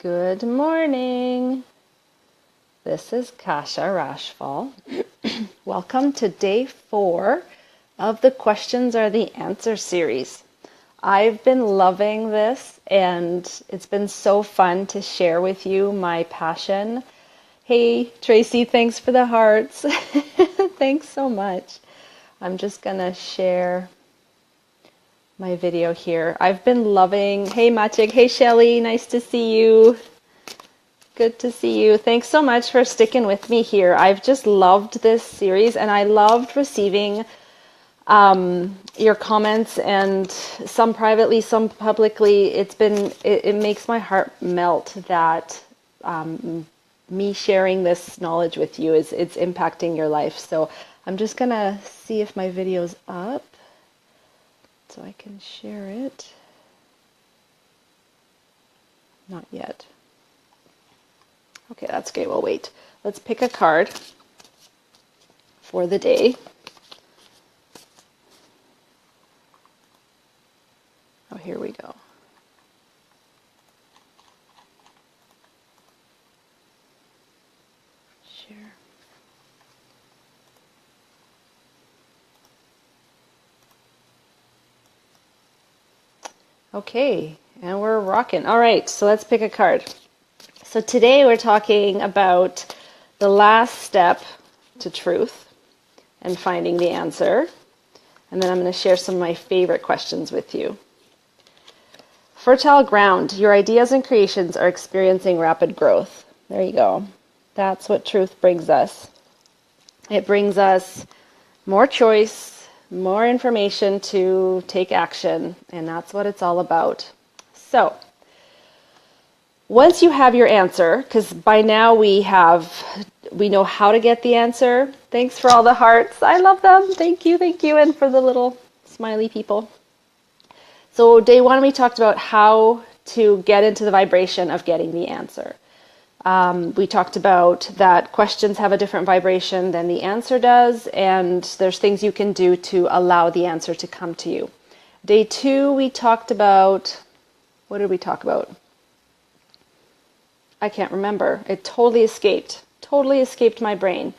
Good morning. This is Kasha Rashfal. Welcome to day 4 of the Questions Are the Answer series. I've been loving this and it's been so fun to share with you my passion. Hey, Tracy, thanks for the hearts. Thanks so much. I'm just going to share my video here. I've been loving, hey Maciek, hey Shelly, nice to see you. Good to see you. Thanks so much for sticking with me here. I've just loved this series and I loved receiving your comments, and some privately, some publicly. It makes my heart melt that me sharing this knowledge with you it's impacting your life. So I'm just gonna see if my video's up so I can share it. Not yet. Okay, that's great. We'll wait. Let's pick a card for the day. Oh, here we go. Share. Okay, and we're rocking. All right, so let's pick a card. So today we're talking about the last step to truth and finding the answer. And then I'm going to share some of my favorite questions with you. Fertile ground. Your ideas and creations are experiencing rapid growth. There you go. That's what truth brings us. It brings us more choice, more information to take action, and that's what it's all about. So, once you have your answer, because by now we know how to get the answer. Thanks for all the hearts. I love them. Thank you, and for the little smiley people. So day 1, we talked about how to get into the vibration of getting the answer. We talked about that questions have a different vibration than the answer does, and there's things you can do to allow the answer to come to you. Day 2, we talked about, what did we talk about? I can't remember. It totally escaped my brain.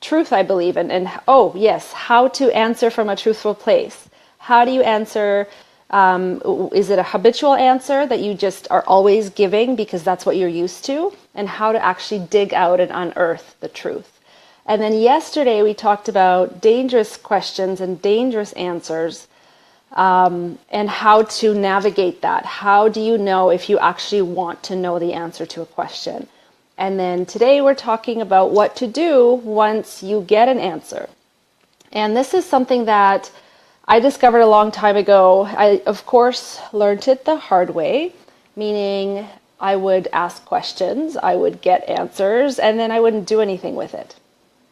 Truth, I believe, and oh yes, how to answer from a truthful place. How do you answer? Is it a habitual answer that you just are always giving because that's what you're used to? And how to actually dig out and unearth the truth. And then yesterday we talked about dangerous questions and dangerous answers. And how to navigate that. How do you know if you actually want to know the answer to a question? And then today we're talking about what to do once you get an answer. And this is something that I discovered a long time ago. I, of course, learned it the hard way, meaning I would ask questions, I would get answers, and then I wouldn't do anything with it.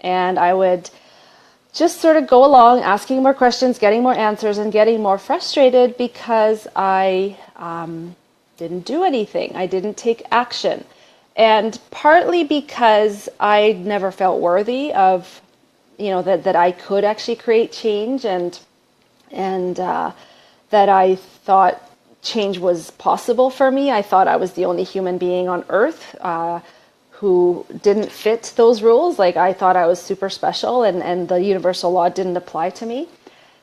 And I would just sort of go along asking more questions, getting more answers, and getting more frustrated because I didn't do anything. I didn't take action. And partly because I never felt worthy of, that I could actually create change, and that I thought change was possible for me. I thought I was the only human being on earth who didn't fit those rules. Like, I thought I was super special and the universal law didn't apply to me.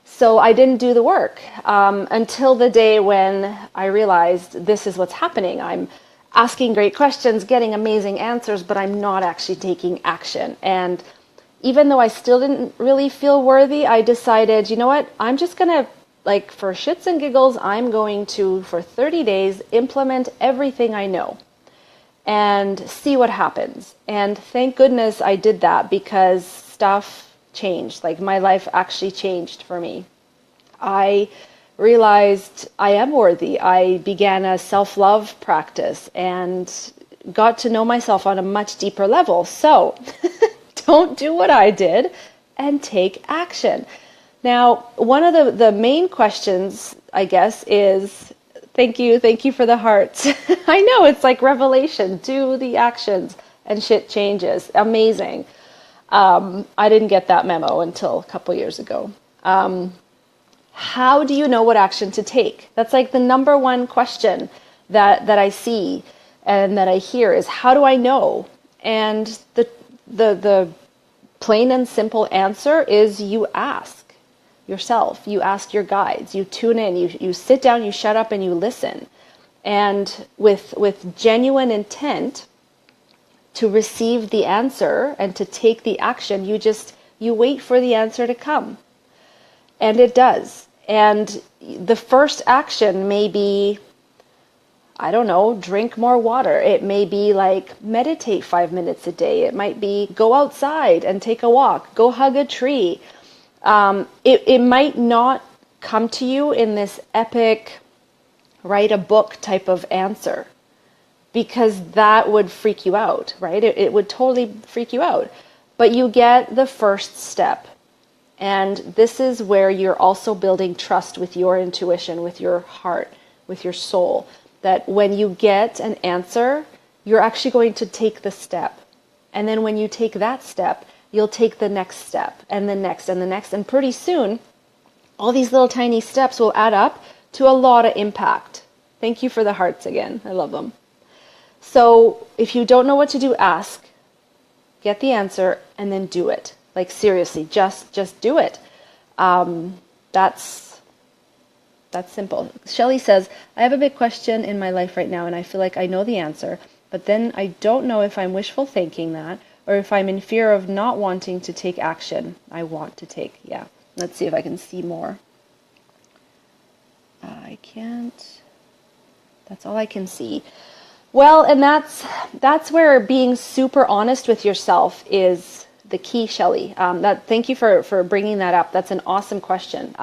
So I didn't do the work until the day when I realized this is what's happening. I'm asking great questions, getting amazing answers, but I'm not actually taking action. And even though I still didn't really feel worthy, I decided, you know what, I'm just going to, for shits and giggles, I'm going to, for 30 days, implement everything I know and see what happens. And thank goodness I did that, because stuff changed. My life actually changed for me. I realized I am worthy. I began a self-love practice and got to know myself on a much deeper level. So don't do what I did and take action. Now, one of the main questions, I guess, is, thank you for the hearts. I know, it's like revelation. Do the actions and shit changes. Amazing. I didn't get that memo until a couple years ago. How do you know what action to take? That's like the number one question that I see and that I hear is, how do I know? And the plain and simple answer is you ask yourself, you ask your guides, you tune in, you sit down, you shut up and you listen. And with genuine intent to receive the answer and to take the action, you wait for the answer to come. And it does. And the first action may be, I don't know, drink more water. It may be like meditate 5 minutes a day. It might be go outside and take a walk, go hug a tree. It might not come to you in this epic, write a book type of answer, because that would freak you out, right? It would totally freak you out. But you get the first step. And this is where you're also building trust with your intuition, with your heart, with your soul. That when you get an answer, you're actually going to take the step. And then when you take that step, you'll take the next step and the next and the next. And pretty soon, all these little tiny steps will add up to a lot of impact. Thank you for the hearts again. I love them. So if you don't know what to do, ask, get the answer, and then do it. Like seriously, just do it. That's simple. Shelley says, I have a big question in my life right now and I feel like I know the answer, but then I don't know if I'm wishful thinking that or if I'm in fear of not wanting to take action. I want to take, yeah. Let's see if I can see more. I can't. That's all I can see. Well, and that's where being super honest with yourself is the key, Shelley. Thank you for bringing that up. That's an awesome question.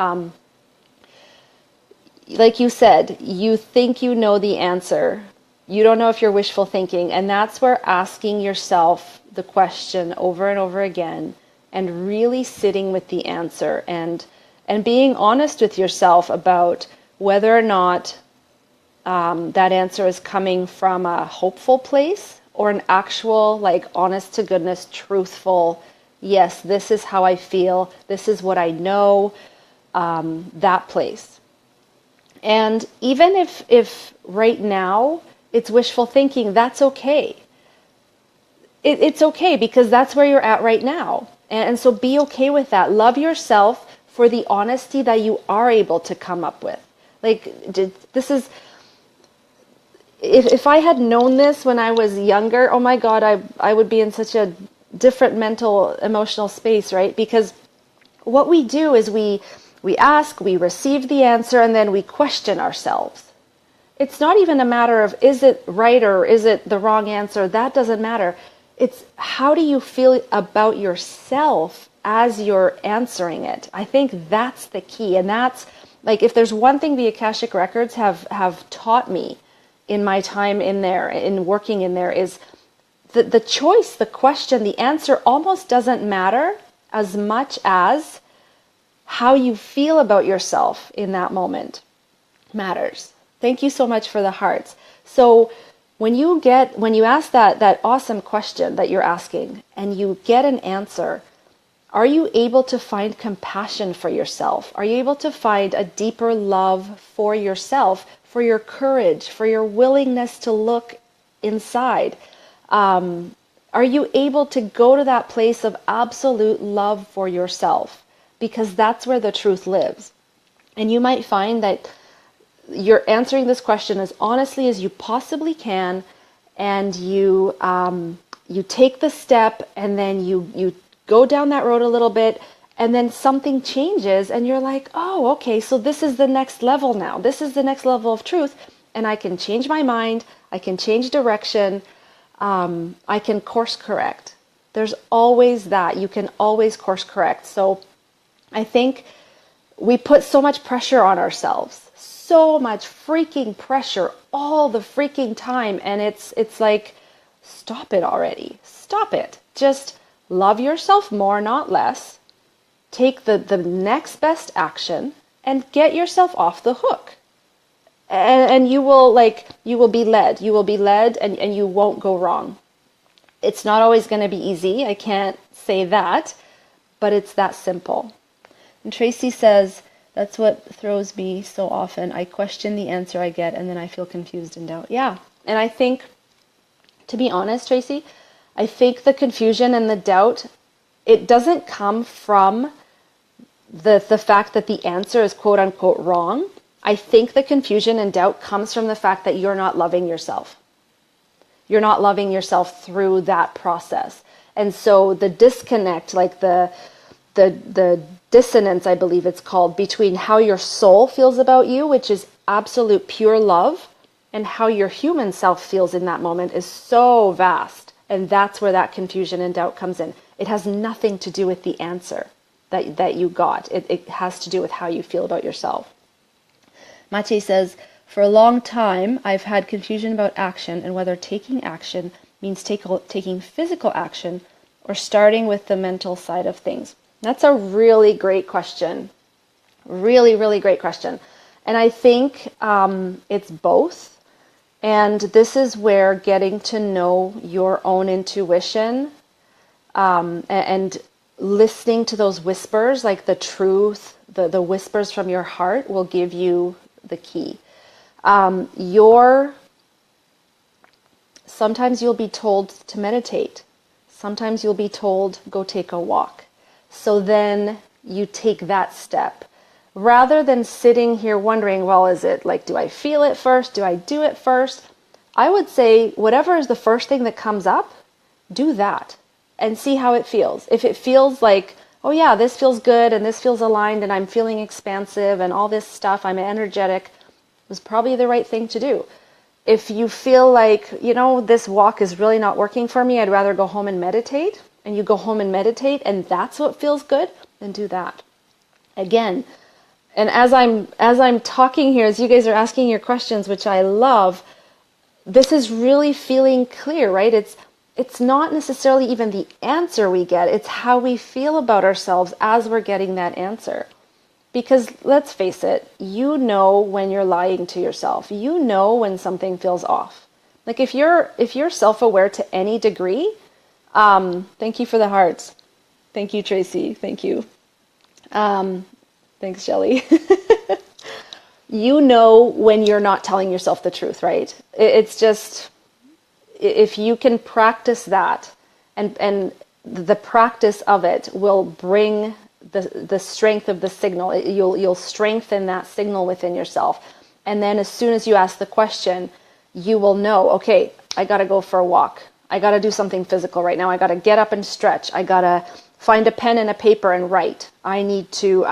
Like you said, you think you know the answer. You don't know if you're wishful thinking. And that's where asking yourself the question over and over again and really sitting with the answer and being honest with yourself about whether or not that answer is coming from a hopeful place or an actual, like, honest to goodness, truthful, yes, this is how I feel, this is what I know, that place. And even if right now it's wishful thinking, that's okay. It's okay because that's where you're at right now. And so be okay with that. Love yourself for the honesty that you are able to come up with. Like, this is, if I had known this when I was younger, oh my God, I would be in such a different mental, emotional space, right? Because what we do is we ask, we receive the answer, and then we question ourselves. It's not even a matter of is it right or is it the wrong answer. That doesn't matter. It's how do you feel about yourself as you're answering it. I think that's the key. And that's, like, if there's one thing the Akashic Records have taught me in my time in there, in working in there, is the choice, the question, the answer almost doesn't matter as much as how you feel about yourself in that moment matters. Thank you so much for the hearts. So when you ask that awesome question that you're asking and you get an answer, are you able to find compassion for yourself? Are you able to find a deeper love for yourself, for your courage, for your willingness to look inside? Are you able to go to that place of absolute love for yourself? Because that's where the truth lives. And you might find that you're answering this question as honestly as you possibly can, and you take the step, and then you go down that road a little bit, and then something changes, and you're like, oh, okay, so this is the next level now. This is the next level of truth, and I can change my mind, I can change direction, I can course correct. There's always that. You can always course correct. So I think we put so much pressure on ourselves, so much freaking pressure all the freaking time. And it's like, stop it already. Stop it. Just love yourself more, not less. Take the next best action and get yourself off the hook. And you will be led. You will be led and you won't go wrong. It's not always going to be easy. I can't say that, but it's that simple. And Tracy says, That's what throws me so often. I question the answer I get and then I feel confused and doubt. Yeah. And I think, to be honest, Tracy, I think the confusion and the doubt, it doesn't come from the fact that the answer is quote unquote wrong. I think the confusion and doubt comes from the fact that you're not loving yourself. You're not loving yourself through that process. And so the disconnect, like the dissonance, I believe it's called, between how your soul feels about you, which is absolute pure love, and how your human self feels in that moment is so vast. And that's where that confusion and doubt comes in. It has nothing to do with the answer that you got. It has to do with how you feel about yourself. Maciej says, for a long time, I've had confusion about action and whether taking action means taking physical action or starting with the mental side of things. That's a really great question. Really, really great question. And I think it's both. And this is where getting to know your own intuition and listening to those whispers, like the truth, the whispers from your heart will give you the key. Sometimes you'll be told to meditate. Sometimes you'll be told, go take a walk. So then you take that step. Rather than sitting here wondering, well, is it like, do I feel it first? Do I do it first? I would say whatever is the first thing that comes up, do that and see how it feels. If it feels like, oh yeah, this feels good and this feels aligned and I'm feeling expansive and all this stuff, I'm energetic, it was probably the right thing to do. If you feel like, this walk is really not working for me, I'd rather go home and meditate, and you go home and meditate and that's what feels good, then do that. Again, and as I'm talking here, as you guys are asking your questions, which I love, this is really feeling clear, right? It's not necessarily even the answer we get, it's how we feel about ourselves as we're getting that answer. Because let's face it, you know when you're lying to yourself. You know when something feels off. Like if you're self-aware to any degree, thank you for the hearts. Thank you, Tracy. Thank you. Thanks, Shelley. You know when you're not telling yourself the truth, right? It's just, if you can practice that, and the practice of it will bring the strength of the signal. You'll strengthen that signal within yourself. And then as soon as you ask the question, you will know, okay, I got to go for a walk. I got to do something physical right now. I got to get up and stretch. I got to find a pen and a paper and write. I need to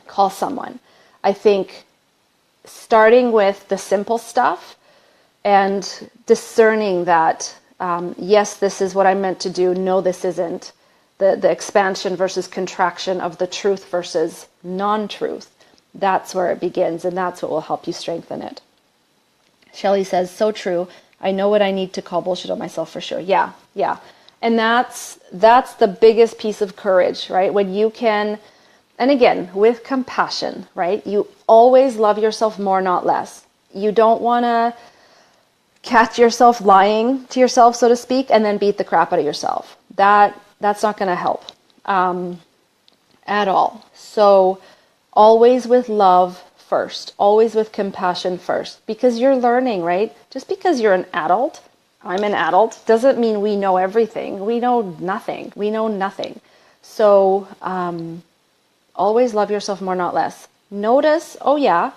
call someone. I think starting with the simple stuff and discerning that, yes, this is what I'm meant to do. No, this isn't. The expansion versus contraction of the truth versus non-truth. That's where it begins, and that's what will help you strengthen it. Shelley says, so true. I know what I need to call bullshit on myself for sure. Yeah. And that's the biggest piece of courage, right? When you can, and again, with compassion, right? You always love yourself more, not less. You don't want to catch yourself lying to yourself, so to speak, and then beat the crap out of yourself. That's not going to help at all. So always with love first, always with compassion first, because you're learning, right? Just because you're an adult, I'm an adult, doesn't mean we know everything. We know nothing. We know nothing. So always love yourself more, not less. Notice, oh yeah,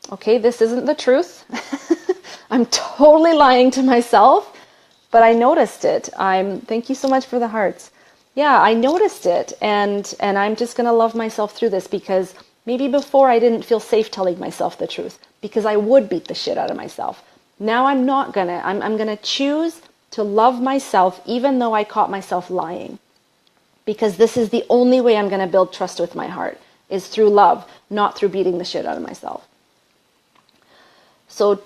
okay, this isn't the truth. I'm totally lying to myself, but I noticed it. Thank you so much for the hearts. Yeah, I noticed it, and I'm just going to love myself through this, because maybe before I didn't feel safe telling myself the truth because I would beat the shit out of myself. Now I'm not going to. I'm going to choose to love myself even though I caught myself lying, because this is the only way I'm going to build trust with my heart, is through love, not through beating the shit out of myself. So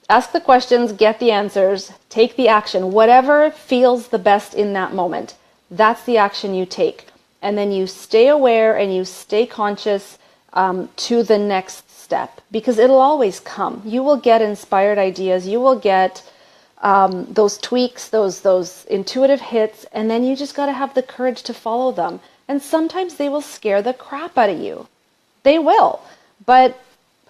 ask the questions, get the answers, take the action, whatever feels the best in that moment. That's the action you take. And then you stay aware and you stay conscious to the next step, because it'll always come. You will get inspired ideas. You will get those tweaks, those intuitive hits, and then you just got to have the courage to follow them. And sometimes they will scare the crap out of you. They will. But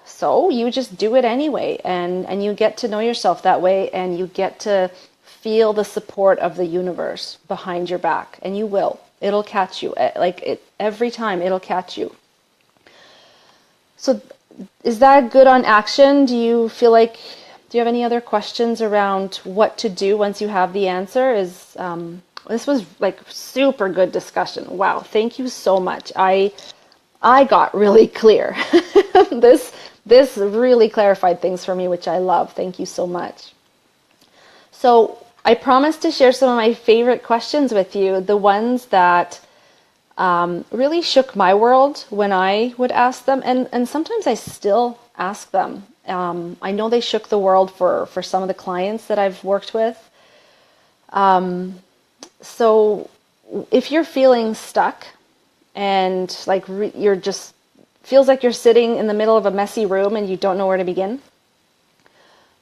so you just do it anyway, and you get to know yourself that way, and you get to feel the support of the universe behind your back, and you will. It'll catch you. Every time it'll catch you. So is that good on action? Do you have any other questions around what to do once you have the answer? This was like super good discussion. Wow. Thank you so much. I got really clear. This really clarified things for me, which I love. Thank you so much. So I promised to share some of my favorite questions with you, the ones that really shook my world when I would ask them, and sometimes I still ask them. I know they shook the world for some of the clients that I've worked with. So if you're feeling stuck and like you're just feels like you're sitting in the middle of a messy room and you don't know where to begin,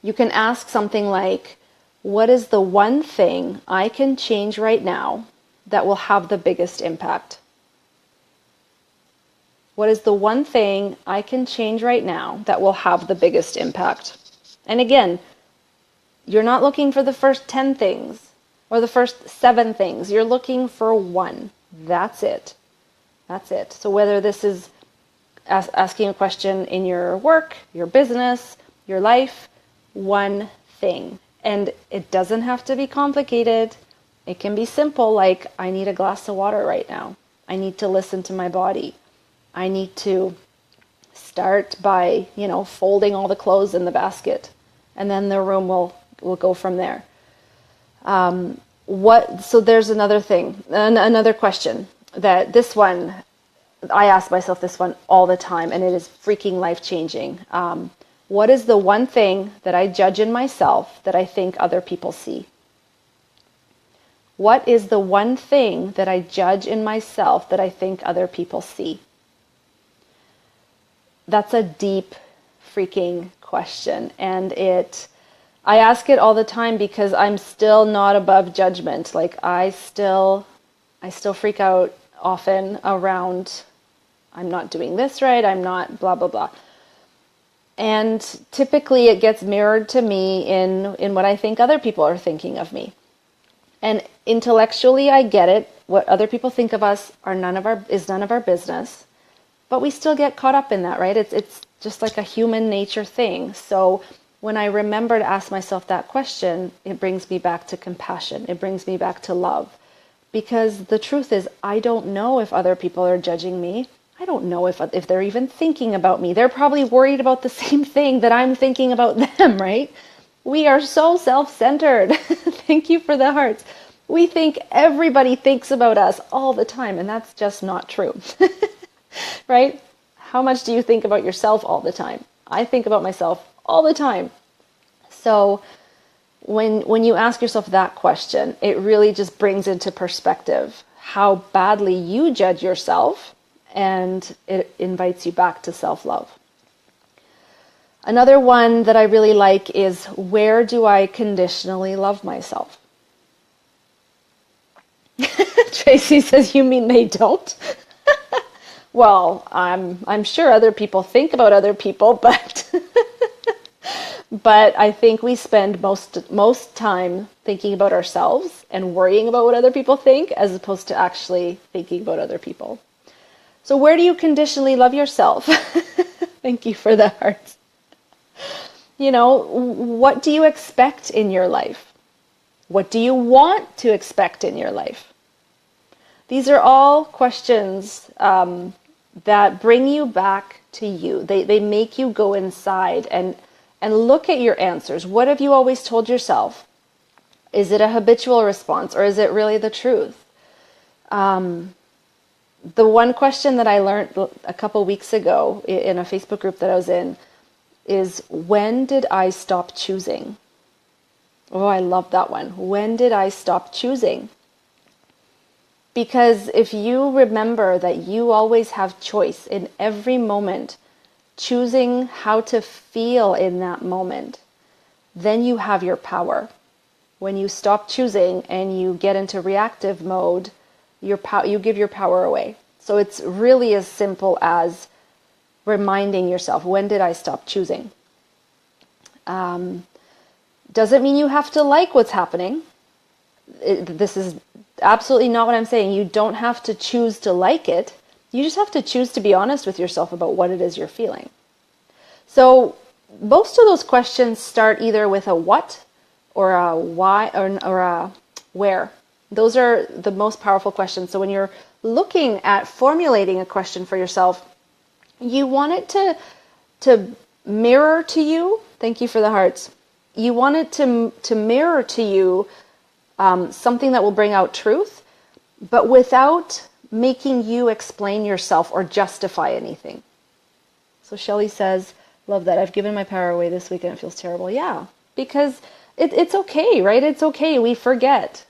you can ask something like, what is the one thing I can change right now that will have the biggest impact? What is the one thing I can change right now that will have the biggest impact? And again, you're not looking for the first 10 things or the first 7 things. You're looking for one. That's it. That's it. So whether this is asking a question in your work, your business, your life, one thing. And it doesn't have to be complicated. It can be simple, like I need a glass of water right now. I need to listen to my body. I need to start by, folding all the clothes in the basket, and then the room will go from there. So there's another thing, another question that this one, I ask myself this one all the time, and it is freaking life-changing. What is the one thing that I judge in myself that I think other people see? What is the one thing that I judge in myself that I think other people see? That's a deep freaking question. And I ask it all the time because I'm still not above judgment. Like I still freak out often around, I'm not doing this right, I'm not blah, blah, blah. And typically it gets mirrored to me in what I think other people are thinking of me. And intellectually I get it. What other people think of us is none of our business. But we still get caught up in that, right? It's just like a human nature thing. So when I remember to ask myself that question, it brings me back to compassion. It brings me back to love. Because the truth is, I don't know if other people are judging me. I don't know if they're even thinking about me. They're probably worried about the same thing that I'm thinking about them, right? We are so self-centered. Thank you for the hearts. We think everybody thinks about us all the time, and that's just not true. Right? How much do you think about yourself all the time? I think about myself all the time. So when you ask yourself that question, it really just brings into perspective how badly you judge yourself, and it invites you back to self-love. Another one that I really like is, where do I conditionally love myself? Tracy says, you mean they don't? Well, I'm sure other people think about other people, but but I think we spend most time thinking about ourselves and worrying about what other people think, as opposed to actually thinking about other people. So where do you conditionally love yourself? Thank you for the hearts. What do you expect in your life? What do you want to expect in your life? These are all questions that bring you back to you. They make you go inside and look at your answers. What have you always told yourself? Is it a habitual response, or is it really the truth? The one question that I learned a couple weeks ago in a Facebook group that I was in is, when did I stop choosing? Oh, I love that one. When did I stop choosing? Because if you remember that you always have choice in every moment, choosing how to feel in that moment, then you have your power. When you stop choosing and you get into reactive mode, you give your power away. So it's really as simple as reminding yourself, when did I stop choosing? Doesn't mean you have to like what's happening. This is absolutely not what I'm saying. You don't have to choose to like it. You just have to choose to be honest with yourself about what it is you're feeling. So most of those questions start either with a what or a why or a where. Those are the most powerful questions. So when you're looking at formulating a question for yourself, you want it to mirror to you. Thank you for the hearts. You want it to mirror to you something that will bring out truth, but without making you explain yourself or justify anything. So Shelley says, love that. I've given my power away this week and it feels terrible. Yeah, because it's okay, right? It's okay. We forget.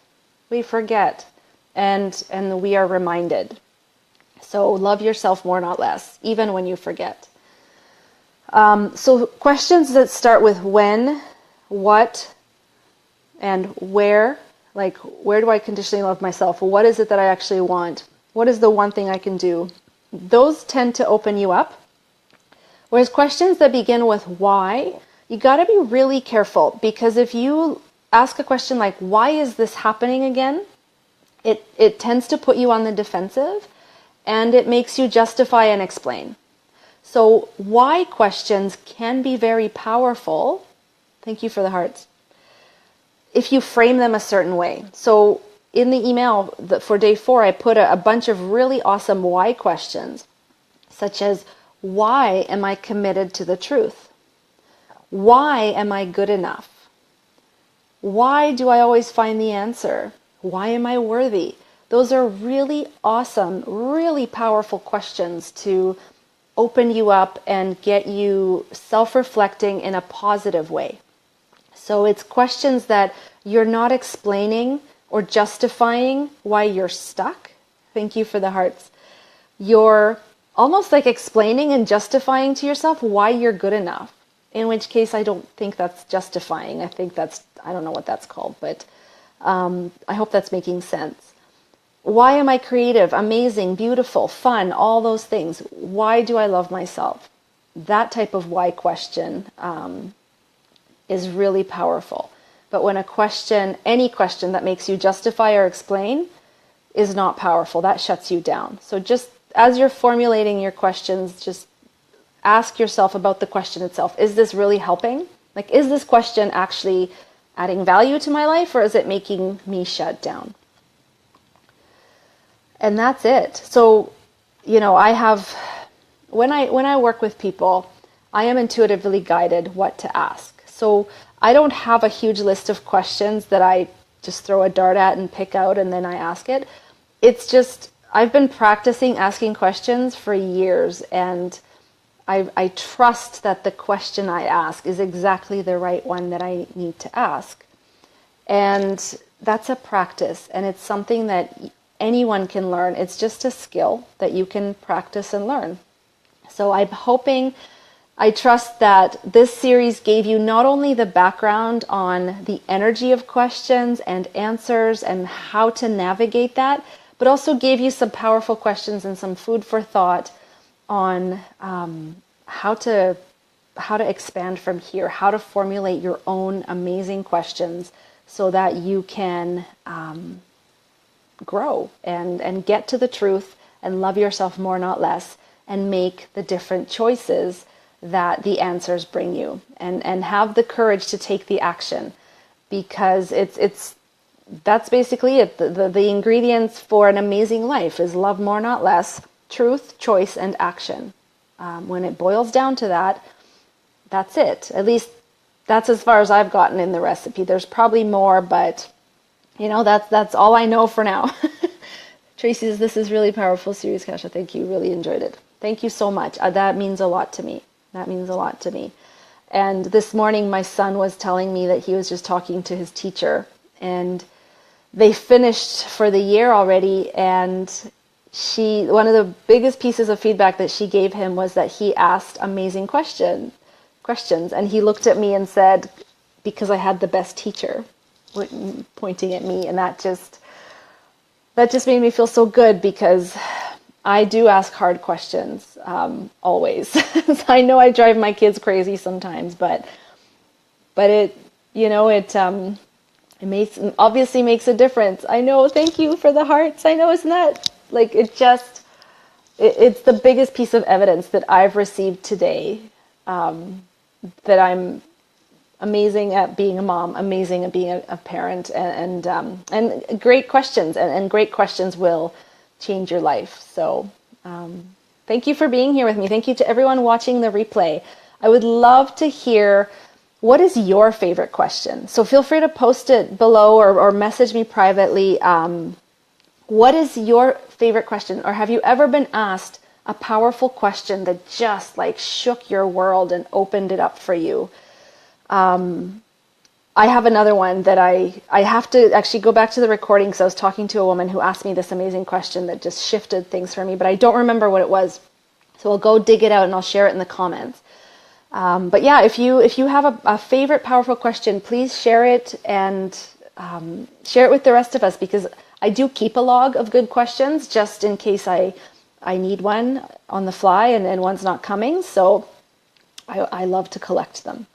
And we are reminded. So love yourself more, not less, even when you forget. So questions that start with when, what, and where, like where do I conditionally love myself? What is it that I actually want? What is the one thing I can do? Those tend to open you up. Whereas questions that begin with why, you got to be really careful, because if you ask a question like, why is this happening again? It tends to put you on the defensive, and it makes you justify and explain. So why questions can be very powerful. Thank you for the hearts. If you frame them a certain way. So in the email for day 4, I put a bunch of really awesome why questions, such as, why am I committed to the truth? Why am I good enough? Why do I always find the answer? Why am I worthy? Those are really awesome, really powerful questions to open you up and get you self-reflecting in a positive way. So it's questions that you're not explaining or justifying why you're stuck. Thank you for the hearts. You're almost like explaining and justifying to yourself why you're good enough. In which case, I don't think that's justifying. I think that's, I don't know what that's called, but I hope that's making sense. Why am I creative, amazing, beautiful, fun, all those things? Why do I love myself? That type of why question is really powerful. But when a question, any question that makes you justify or explain is not powerful, that shuts you down. So just as you're formulating your questions, just ask yourself about the question itself. Is this really helping? Like, is this question actually adding value to my life, or is it making me shut down? And that's it. So, you know, I have, when I work with people, I am intuitively guided what to ask. So I don't have a huge list of questions that I just throw a dart at and pick out and then I ask it. It's just, I've been practicing asking questions for years, and I trust that the question I ask is exactly the right one that I need to ask. And that's a practice, and it's something that anyone can learn. It's just a skill that you can practice and learn. So I'm hoping, I trust that this series gave you not only the background on the energy of questions and answers and how to navigate that, but also gave you some powerful questions and some food for thought on how to expand from here, how to formulate your own amazing questions so that you can grow and get to the truth and love yourself more, not less, and make the different choices that the answers bring you, and have the courage to take the action, because that's basically it. The ingredients for an amazing life is love more, not less, truth, choice, and action. When it boils down to that, that's it. At least that's as far as I've gotten in the recipe. There's probably more, but you know, that's all I know for now. Tracy says, this is really powerful series, Kasha. Thank you. Really enjoyed it. Thank you so much. That means a lot to me. That means a lot to me. And this morning, my son was telling me that he was just talking to his teacher, and they finished for the year already. And one of the biggest pieces of feedback that she gave him was that he asked amazing questions. And he looked at me and said, because I had the best teacher, pointing at me. And that just made me feel so good, because I do ask hard questions, always. I know I drive my kids crazy sometimes, but it, it obviously makes a difference. I know. Thank you for the hearts. I know, isn't that like it's the biggest piece of evidence that I've received today, that I'm amazing at being a mom, amazing at being a parent, and great questions, and great questions will change your life. So thank you for being here with me. Thank you to everyone watching the replay. I would love to hear, what is your favorite question? So feel free to post it below, or message me privately. What is your favorite question? Or have you ever been asked a powerful question that just like shook your world and opened it up for you? I have another one that I have to actually go back to the recording, because I was talking to a woman who asked me this amazing question that just shifted things for me, but I don't remember what it was. So I'll go dig it out and I'll share it in the comments. But yeah, if you have a favorite powerful question, please share it, and share it with the rest of us, because I do keep a log of good questions just in case I need one on the fly and one's not coming. So I love to collect them.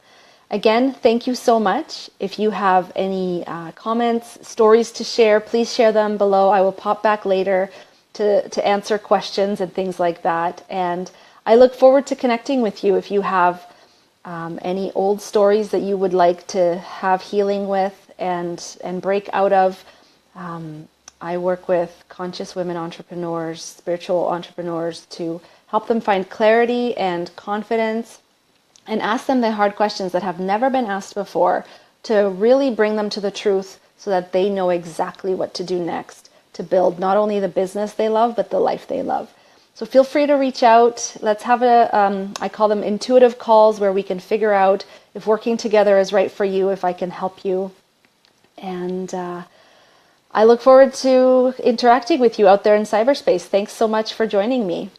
Again, thank you so much. If you have any comments, stories to share, please share them below. I will pop back later to answer questions and things like that. And I look forward to connecting with you. If you have any old stories that you would like to have healing with and break out of, I work with conscious women entrepreneurs, spiritual entrepreneurs, to help them find clarity and confidence, and ask them the hard questions that have never been asked before, to really bring them to the truth so that they know exactly what to do next to build not only the business they love, but the life they love. So feel free to reach out. Let's have I call them intuitive calls, where we can figure out if working together is right for you, if I can help you. And I look forward to interacting with you out there in cyberspace. Thanks so much for joining me.